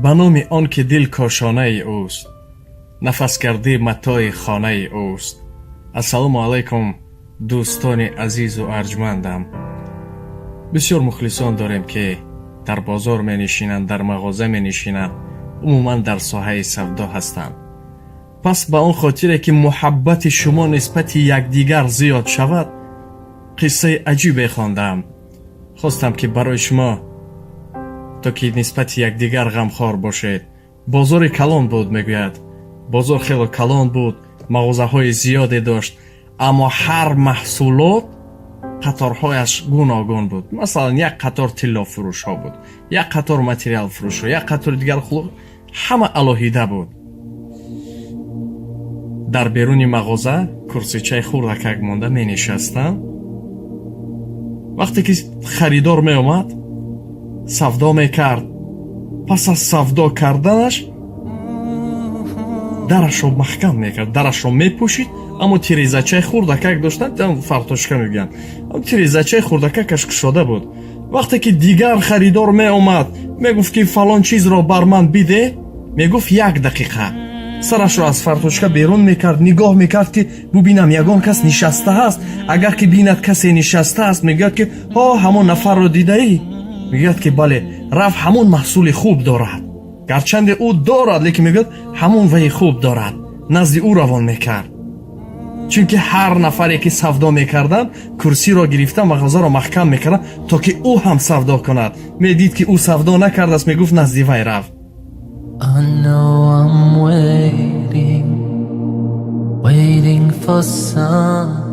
به نام آن که دل کاشانه اوست، نفس کرده متاع خانه اوست. السلام علیکم دوستان عزیز و ارجمندم. بسیار مخلصان داریم که در بازار می نشینند، در مغازه می نشینند، عموما در ساحه سودا هستند. پس به آن خاطره که محبت شما نسبت یکدیگر زیاد شود، قصه عجیبی خواندم. خواستم که برای شما تا که نسبت یکدیگر غمخوار باشید. بازار کلان بود، میگوید بازار خیلی کلان بود، مغازه های زیادی داشت، اما هر محصولات قطارهایش گوناگون بود. مثلا یک قطار طلا فروش ها بود، یک قطار متریال فروش ها، یک قطار دیگر خلق، همه الهیده بود. در بیرون مغازه کرسیچه خردک مانده می نشستم. وقتی که خریدار می اومد سودا می کرد، پس از سودا کردنش درش رو محکم می کرد، درش رو می پوشید، اما تیریزچه خردک داشتن، فرتاشکه می گن، اما تیریزچه خردکش کشاده بود. وقتی که دیگر خریدار می اومد می گفت که فلان چیز را بر من بیده، می گفت 1 دقیقه. سرش رو از فرتوشکه بیرون میکرد، نگاه میکرد که ببینم یگان کس نشسته هست. اگر که بیند کسی نشسته است، میگوید که ها همون نفر رو دیده ای؟ میگوید که بله، رفت همون محصول خوب دارد، گرچند او دارد لیکن میگوید همون وی خوب دارد، نزد او روان میکرد. چونکه هر نفری که سودا میکردن کرسی را گرفته مغازه را محکم میکردن تا که او هم سودا کند. میدید که او سودا نکرده است، میگفت نزد وی رفت. I know I'm waiting for sun